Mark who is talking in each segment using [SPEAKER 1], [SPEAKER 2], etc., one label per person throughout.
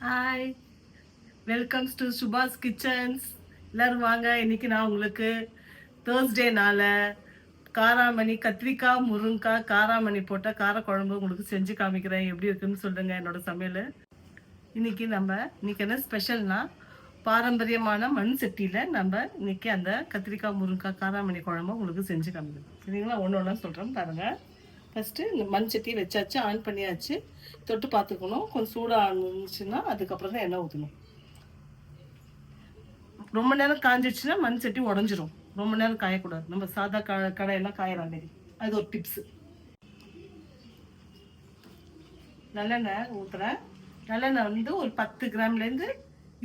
[SPEAKER 1] Hi, welcomes to Subha's kitchens. எல்லோரும் வாங்க. இன்றைக்கி நான் உங்களுக்கு தேர்ஸ்டேனால காராமணி கத்திரிக்காய் முருங்கைக்காய் காராமணி போட்ட காரக்குழம்பு உங்களுக்கு செஞ்சு காமிக்கிறேன். எப்படி இருக்குன்னு சொல்லுங்கள் என்னோடய சமையல். இன்றைக்கி என்ன ஸ்பெஷல்னா, பாரம்பரியமான மண் சட்டியில் இன்றைக்கி அந்த கத்திரிக்காய் முருங்கைக்காய் காராமணி குழம்பு உங்களுக்கு செஞ்சு காமிக்கிறேன். சரிங்களா? ஒன்று ஒன்றா சொல்கிறேன் பாருங்கள். ஃபஸ்ட்டு இந்த மண் சட்டி வச்சாச்சு, ஆன் பண்ணியாச்சு. தொட்டு பார்த்துக்கணும். கொஞ்சம் சூடாக இருந்துச்சுன்னா அதுக்கப்புறம் தான் எண்ணெய் ஊற்றணும். ரொம்ப நேரம் காஞ்சிடுச்சுன்னா மண் சட்டி உடஞ்சிரும். ரொம்ப நேரம் காயக்கூடாது. நம்ம சாதா கடையெல்லாம் காயிற மாரி. அது ஒரு டிப்ஸு. நல்லெண்ணெய் ஊற்றுறேன். நல்லெண்ணெய் ஒரு 10 கிராம்லேருந்து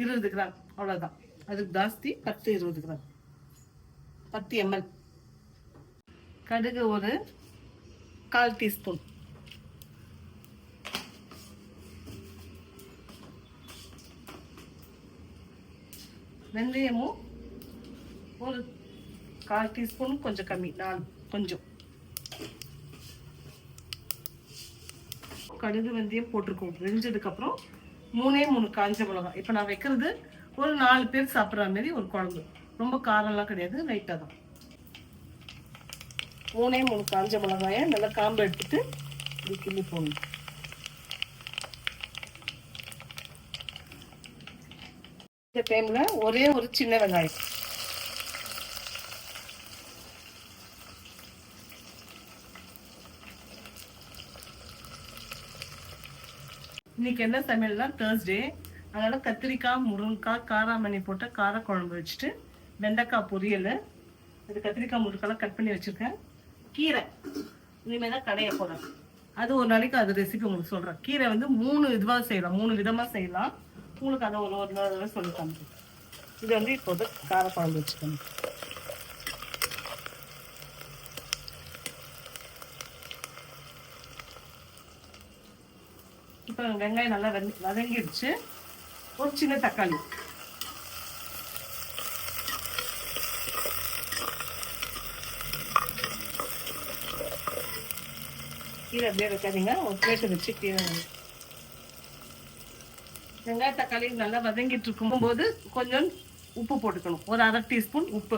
[SPEAKER 1] 20 கிராம், அவ்வளோதான். அதுக்கு ஜாஸ்தி 10-20 கிராம், 10 ml. கடுகு ஒரு 1/4 டீஸ்பூன். வெந்தயமும் ஒரு 1/4 டீஸ்பூன், கொஞ்சம் கம்மி, கொஞ்சம். கடுகு வெந்தயம் போட்டிருக்கோம். வெஞ்சதுக்கப்புறம் 3 காஞ்ச மிளகாய். இப்போ நான் வைக்கிறது ஒரு 4 பேர் சாப்பிட்ற மாதிரி ஒரு குழம்பு. ரொம்ப காரம்லாம் கிடையாது, லைட்டாக தான். 3 காஞ்ச மிளகாயை நல்லா காம்பு எடுத்துட்டு இப்படி கிள்ளி போடணும். இந்த டைம்ல ஒரே ஒரு சின்ன வெங்காயம். இன்னைக்கு என்ன சமையல்னா தேர்ஸ்டே, அதனால கத்திரிக்காய் முருங்கைக்காய் காராமணி போட்ட காரக்குழம்பு வச்சுட்டு வெண்டைக்காய் பொரியல். இது கத்திரிக்காய் முருங்கைக்காய் கட் பண்ணி வச்சிருக்கேன். கீரை இனிமேல் தான் கடைய போகிறேன். அது ஒரு நாளைக்கு அது ரெசிபி உங்களுக்கு சொல்கிறேன். கீரை 3 இதுவாக செய்யலாம், 3 விதமாக செய்யலாம். உங்களுக்கு அதை ஒரு தடவை சொல்லி காமிக்கிறேன். இது இப்போது காரக்குழம்பு வச்சுக்கணும். இப்போ வெங்காயம் நல்லா வதங்கிடுச்சு. ஒரு சின்ன தக்காளி, கீரை அப்படியே வைக்காதீங்க, ஒரு பிளேட்டு வச்சு கீரை. வெங்காய தக்காளி நல்லா வதங்கிட்டு இருக்கும்போது கொஞ்சம் உப்பு போட்டுக்கணும், ஒரு 1/2 டீஸ்பூன் உப்பு.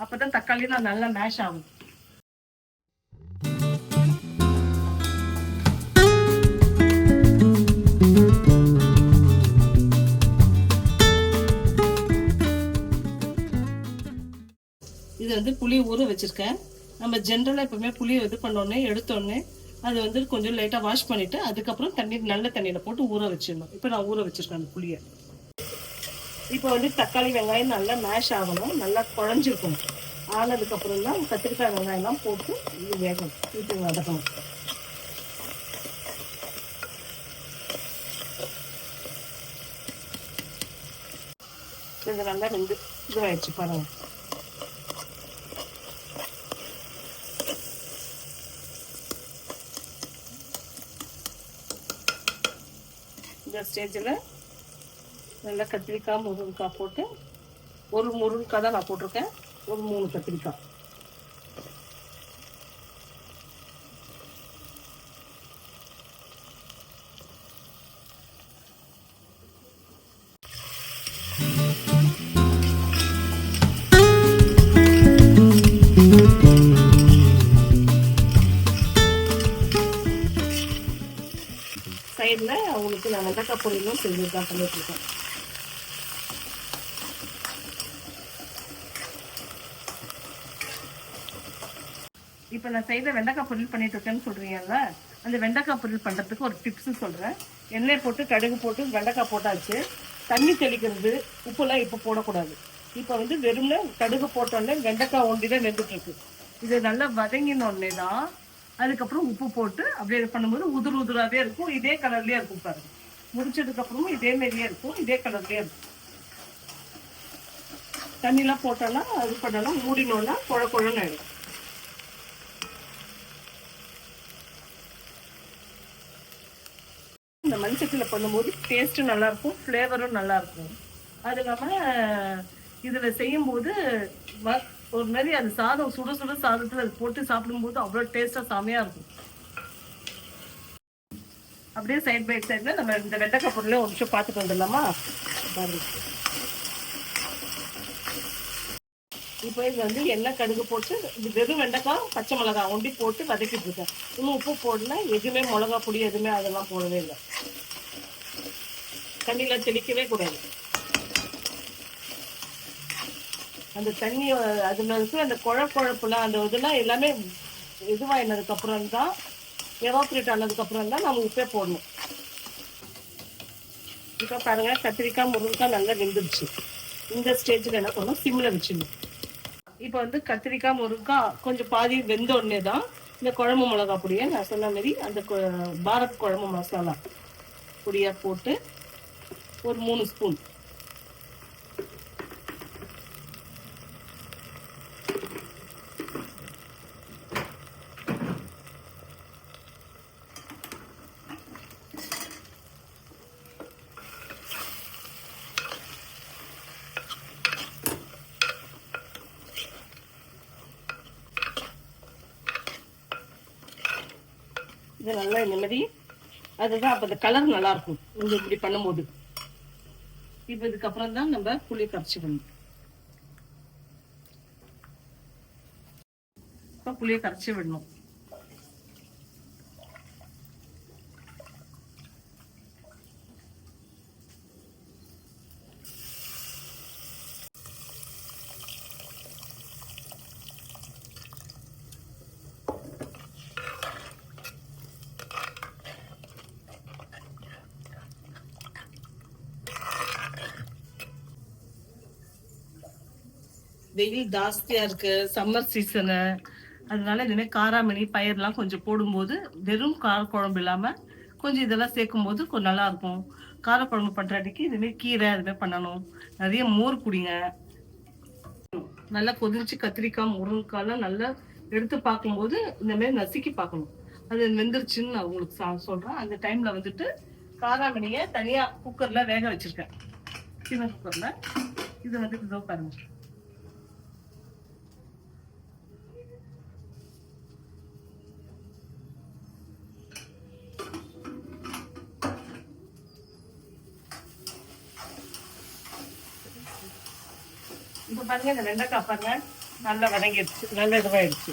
[SPEAKER 1] அப்பதான் தக்காளி நல்லா மேஷ் ஆகும். இது புளி ஊற வச்சிருக்கேன். நம்ம ஜென்ரலா எப்பவுமே புளியை இது பண்ணோடனே எடுத்தோடனே அது கொஞ்சம் லைட்டாக வாஷ் பண்ணிவிட்டு அதுக்கப்புறம் நல்ல தண்ணியில் போட்டு ஊற வச்சிடணும். இப்போ நான் ஊற வச்சுருக்கேன் அந்த புளியை. இப்போ தக்காளி வெங்காயம் நல்லா மேஷ் ஆகணும், நல்லா குழஞ்சிருக்கணும். ஆனதுக்கப்புறம் தான் கத்திரிக்காய் வெங்காயம்லாம் போட்டு இது வேகணும், வீட்டு வதக்கணும். இது நல்லா இதுவாயிடுச்சு பாருங்க. இந்த ஸ்டேஜில் நல்லா கத்திரிக்காய் முருங்கைக்காய் போட்டு, ஒரு முருங்கைக்காய் தான் நான் போட்டிருக்கேன், ஒரு 3 கத்திரிக்காய். சைடில் அவங்களுக்கு நான் வெண்டைக்காய் பொரியலும் செஞ்சு தான் பண்ணிட்டுருக்கேன். இப்போ நான் சைடில் வெண்டைக்காய் பொரியல் பண்ணிட்டு இருக்கேன்னு சொல்கிறீங்கல்ல, அந்த வெண்டைக்காய் பொரியல் பண்ணுறதுக்கு ஒரு டிப்ஸு சொல்கிறேன். எண்ணெய் போட்டு கடுகு போட்டு வெண்டைக்காய் போட்டாச்சு. தண்ணி தெளிக்கிறது, உப்புலாம் இப்போ போடக்கூடாது. இப்போ வெறும்னா கடுகு போட்டோடனே வெண்டைக்காய் ஒண்டி தான் வெந்துட்டுருக்கு. இது நல்லா வதங்கினோடனே தான் அதுக்கப்புறம் உப்பு போட்டு அப்படியே பண்ணும்போது உதிராகவே இருக்கும். இதே கலர்லேயே இருக்கும் பாருங்க. முடிச்சதுக்கப்புறமும் இதே மாதிரியே இருக்கும், இதே கலர்லேயே இருக்கும். தண்ணிலாம் போட்டோன்னா அது பண்ணலாம், மூடினோன்னா குழன்னு ஆயிடும். இந்த மண் சட்டியில் பண்ணும்போது டேஸ்ட்டும் நல்லாயிருக்கும், ஃப்ளேவரும் நல்லாயிருக்கும். அது இல்லாமல் இதில் செய்யும்போது ஒரு மாதிரி அது சாதம் சுட சுட சாதத்தில் அது போட்டு சாப்பிடும்போது அவ்வளோ டேஸ்ட்டாக செமையாக இருக்கும். அப்படியே சைட் பை சைடில் நம்ம இந்த வெண்டைக்காய் பொருளே ஒரு நிமிஷம் பார்த்துட்டு வந்துடலாமா? இப்போ இது வந்து எண்ணெய் கடுகு போட்டு இது வெறும் வெண்டைக்காய் பச்சை மிளகா ஒண்டி போட்டு வதக்கிட்டு இருக்கேன். இன்னும் உப்பு போடல, எதுவுமே மிளகா பொடி எதுவுமே அதெல்லாம் போடவே இல்லை. தண்ணியில் தெளிக்கவே கூடாது. அந்த தண்ணி அதில் இருக்கிற அந்த குழப்புலாம் அந்த இதெல்லாம் எல்லாமே இதுவாகினதுக்கப்புறம் தான், எவாப்ரேட் ஆனதுக்கப்புறம் தான் நம்ம உப்பே போடணும். இப்போ பாருங்கள், கத்திரிக்காய் முருங்கைக்காய் நல்லா வெந்துருச்சு. இந்த ஸ்டேஜில் என்ன பண்ணணும், சிம்மில் வச்சிடணும். இப்போ வந்து கத்திரிக்காய் முருங்கைக்காய் கொஞ்சம் பாதி வெந்த உடனே தான் இந்த குழம்பு மிளகா பொடியை நான் சொன்ன மாதிரி அந்த பாரத் குழம்பு மசாலா பொடியாக போட்டு ஒரு 3 ஸ்பூன் இது நல்லா இந்த மாதிரி அதுதான் அப்போ அந்த கலர் நல்லா இருக்கும் இந்த இப்படி பண்ணும்போது. இப்போ இதுக்கப்புறம் தான் நம்ம புளியை கரைச்சிக்கணும். இப்போ புளியை கரைச்சி விடணும். வெயில் ஜாஸ்தியா இருக்கு, சம்மர் சீசனு, அதனால இதுமாதிரி காராமணி பயிரெலாம் கொஞ்சம் போடும்போது வெறும் காரக்குழம்பு இல்லாமல் கொஞ்சம் இதெல்லாம் சேர்க்கும் போது கொஞ்சம் நல்லா இருக்கும். காரக்குழம்பு பண்ணுறதுக்கு இதுமாரி கீரை அதுமாதிரி பண்ணணும். நிறைய மோர் குடிங்க. நல்லா கொதிச்சு கத்திரிக்காய் முருங்கைக்காய்லாம் நல்லா எடுத்து பார்க்கும்போது இந்தமாரி நசுக்கி பார்க்கணும். அது வெந்துருச்சுன்னு நான் உங்களுக்கு சொல்கிறேன். அந்த டைமில் வந்துட்டு காராமணியை தனியாக குக்கரில் வேக வச்சுருக்கேன், சின்ன குக்கரில். இது வந்து இதோ பாருங்க. இப்போ பாருங்க, இந்த வெண்டைக்காய் பாருங்க நல்லா வதங்கிடுச்சு, நல்லா இதுவாயிடுச்சு,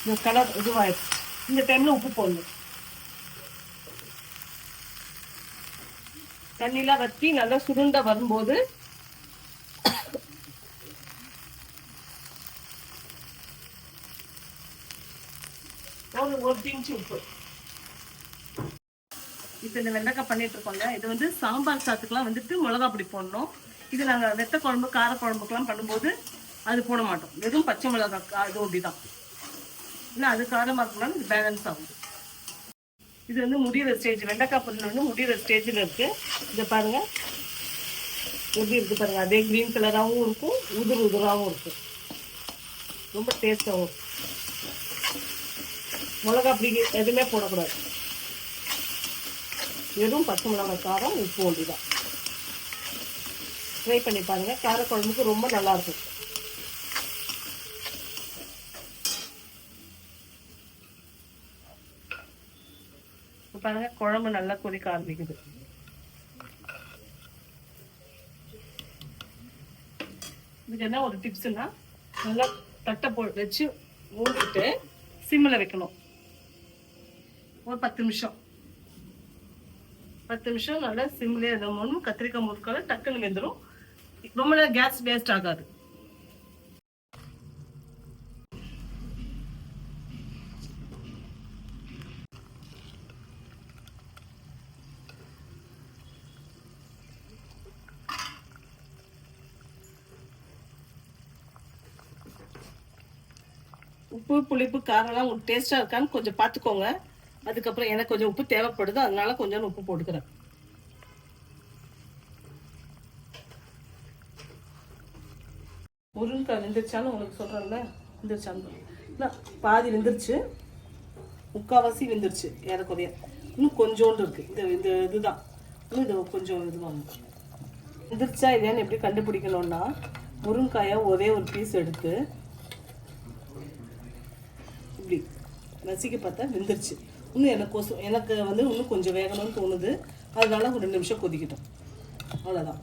[SPEAKER 1] இந்த கலர் இதுவாயிடுச்சு. இந்த டைம்ல உப்பு போடணும். தண்ணிலாம் வற்றி நல்லா சுருண்ட வரும்போது ஒரு பிஞ்சு உப்பு. இப்போ இந்த வெண்டைக்காய் பண்ணிட்டு இருக்கோங்க. இது வந்து சாம்பார் சாத்துக்கெல்லாம் வந்துட்டு மிளகா பொடி போடணும். இது நாங்கள் வெத்த குழம்பு கார குழம்புக்கெல்லாம் பண்ணும்போது அது போட மாட்டோம். வெறும் பச்சை மிளகாய் இது ஒட்டி தான். இல்லை அது காரமாக இருக்கணும்னா இது பேலன்ஸ் ஆகும். இது வந்து முடிகிற ஸ்டேஜ், வெண்டைக்காய் பொருள் வந்து முடிகிற ஸ்டேஜில் இருக்குது. இதை பாருங்கள் எப்படி இருக்குது பாருங்கள். அதே க்ரீன் கலராகவும் இருக்கும், உதிராகவும் இருக்கும், ரொம்ப டேஸ்டாகவும். மிளகா அப்படி எதுவுமே போடக்கூடாது, வெறும் பச்சை மிளகாய் காரம் உப்பு ஒண்டி தான். ட்ரை பண்ணி பாருங்கள், காரக்குழம்புக்கு ரொம்ப நல்லாயிருக்கும். பாருங்க, குழம்பு நல்லா கொதிக்க ஆரம்பிக்குது. இதுக்கு என்ன ஒரு டிப்ஸ்னா, நல்லா தட்டை வச்சு மூடிட்டு சிம்மில் வைக்கணும். ஒரு 10 நிமிஷம் நல்லா சிம்லேயே இருக்கணும். கத்திரிக்காய் முறுக்கால டக்குன்னு வெந்துடும். ரொம்ப நேரம் கேஸ் வேஸ்ட் ஆகாது. உப்பு புளிப்பு காரம்லாம் உங்களுக்கு டேஸ்ட்டாக இருக்கான்னு கொஞ்சம் பார்த்துக்கோங்க. அதுக்கப்புறம் எனக்கு கொஞ்சம் உப்பு தேவைப்படுது, அதனால கொஞ்சம் உப்பு போட்டுக்கிறேன். முருங்கைக்காய் வெந்துருச்சான்னு உங்களுக்கு சொல்கிறேன்ல, வெந்துருச்சான்னு பாதி வெந்துருச்சு, முக்கால்வாசி வெந்துருச்சு ஏறக்குறைய. இன்னும் கொஞ்சோண்டு இருக்குது. இந்த இதுதான் இன்னும் இது கொஞ்சம் இதுவாங்க. வெந்துருச்சா இல்லையான்னு எப்படி கண்டுபிடிக்கணும்னா, முருங்கைக்காயை ஒரே ஒரு பீஸ் எடுத்து இப்படி நசுக்கி பார்த்தா வெந்துருச்சு. இன்னும் எனக்கு வந்து இன்னும் கொஞ்சம் வேகணும்னு தோணுது. அதனால ஒரு 2 நிமிஷம் கொதிக்கட்டும். அவ்வளோதான்.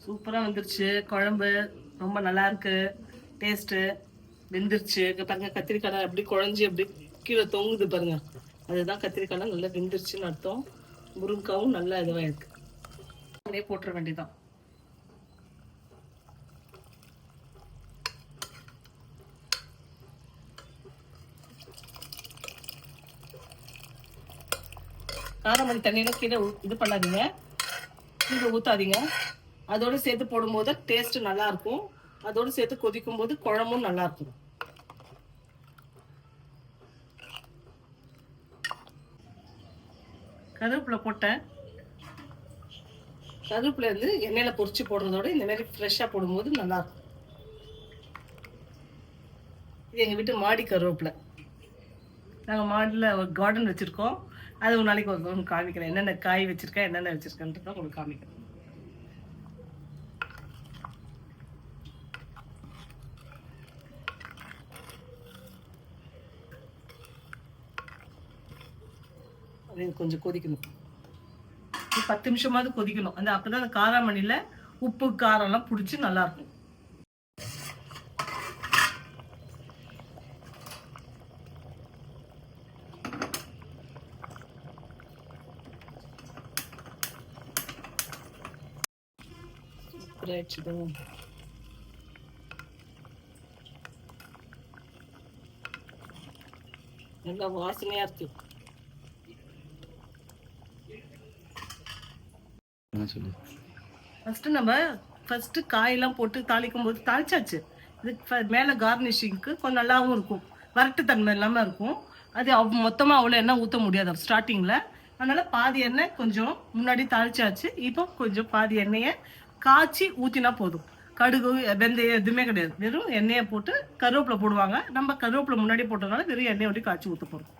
[SPEAKER 1] சூப்பராக வந்துருச்சு குழம்பு. ரொம்ப நல்லா இருக்கு டேஸ்ட்டு. வெந்துருச்சு பாருங்க. கத்திரிக்காய் அப்படி குழஞ்சி அப்படி கீழே தொங்குது பாருங்க. அதுதான் கத்திரிக்காய் நல்லா வெந்துருச்சுன்னு அர்த்தம். முருங்காவும் நல்லா இதுவாக இருக்கு. அப்படியே போட்டுற வேண்டியதான். காரமணி தண்ணியில கீழே இது பண்ணாதீங்க, கீழே ஊற்றாதீங்க. அதோடு சேர்த்து போடும்போது டேஸ்ட்டு நல்லாயிருக்கும். அதோடு சேர்த்து கொதிக்கும் போது குழம்பும் நல்லாயிருக்கும். கருவேப்பிலை போட்டேன். கருவேப்பிலை வந்து எண்ணெயில் பொரிச்சு போடுறதோட இந்த மாதிரி ஃப்ரெஷ்ஷாக போடும்போது நல்லாயிருக்கும். இது எங்கள் வீட்டு மாடி கருவேப்பிலை. நாங்கள் மாடியில் ஒரு கார்டன் வச்சுருக்கோம். அது ஒரு நாளைக்கு ஒரு காமிக்கிறேன். என்னென்ன காய் வச்சுருக்கேன், என்னென்ன வச்சுருக்கேன்ட்டு தான் உங்களுக்கு காமிக்கிறேன். அது கொஞ்சம் கொதிக்கணும். 10 நிமிஷமாவது கொதிக்கணும். அப்பதான் அந்த காராமணியில் உப்பு காரம்லாம் பிடிச்சி நல்லாயிருக்கும். நல்லா வாசனையா இருக்கு. ஃபர்ஸ்ட் காயெல்லாம் போட்டு தாளிக்கும் போது தாளிச்சாச்சு. இது மேலே கார்னிஷிங்க்கு கொஞ்சம் நல்லாவும் இருக்கும். வரட்டுத்தன்மை இல்லாமல் இருக்கும். அது மொத்தமாக அவ்வளோ எண்ணெய் ஊற்ற முடியாது ஸ்டார்டிங்கில். அதனால் பாதி எண்ணெய் கொஞ்சம் முன்னாடி தாளிச்சாச்சு. இப்போ கொஞ்சம் பாதி எண்ணெயை காய்ச்சி ஊற்றினா போதும். கடுகு வெந்தயம் எதுவுமே கிடையாது. வெறும் எண்ணெயை போட்டு கருவேப்பிலை போடுவாங்க. நம்ம கருவேப்பிலை முன்னாடி போட்டதுனால வெறும் எண்ணெயை ஒட்டி காய்ச்சி ஊற்ற போகிறோம்.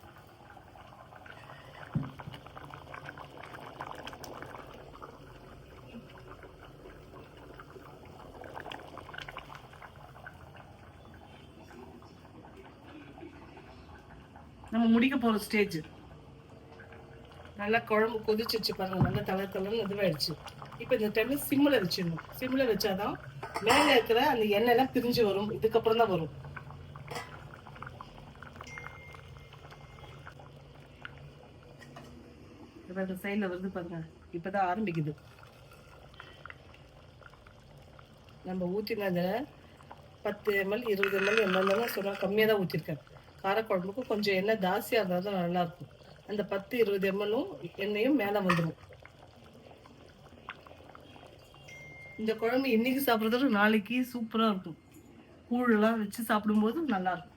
[SPEAKER 1] நம்ம முடிக்க போகிற ஸ்டேஜ். நல்லா குழம்பு கொதிச்சிச்சு பாருங்க. நல்லா தளர்ன்னு இதுவாயிடுச்சு. இப்போ இந்த டைமில் சிம்மில் வச்சிடணும். சிம்மில் வச்சாதான் மேலே இருக்கிற அந்த எண்ணெய்லாம் பிரிஞ்சு வரும். இதுக்கப்புறம் தான் வரும். இந்த சைடில் வருது பாருங்க. இப்போதான் ஆரம்பிக்குது. நம்ம ஊற்றினதை 10 ml 20 ml என்னென்ன சொன்னால் கம்மியாக தான் ஊற்றிருக்கேன். காரக்குழம்புக்கு கொஞ்சம் எண்ணெய் ஜாஸ்தியாக இருந்தால் தான் நல்லாயிருக்கும். அந்த 10-20 ml எண்ணெயும் மேலே வந்துடும். இந்த குழம்பு இன்னைக்கு சாப்பிட்றதோட நாளைக்கு சூப்பராக இருக்கும். கூழெல்லாம் வச்சு சாப்பிடும்போது நல்லாயிருக்கும்.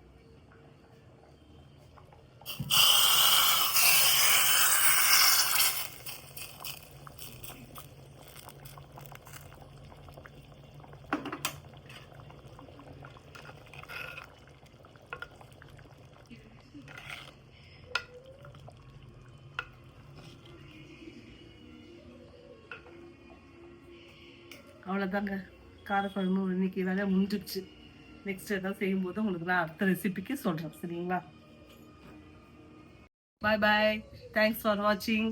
[SPEAKER 1] அவ்வளோதாங்க. காரக்குழம்பு இன்னைக்கு வேலை முடிஞ்சிடுச்சு. நெக்ஸ்ட் எதாவது செய்யும்போது உங்களுக்கு நான் அடுத்த ரெசிபிக்கு சொல்கிறேன். சரிங்களா? பாய் பாய். தேங்க்ஸ் ஃபார் வாட்சிங்.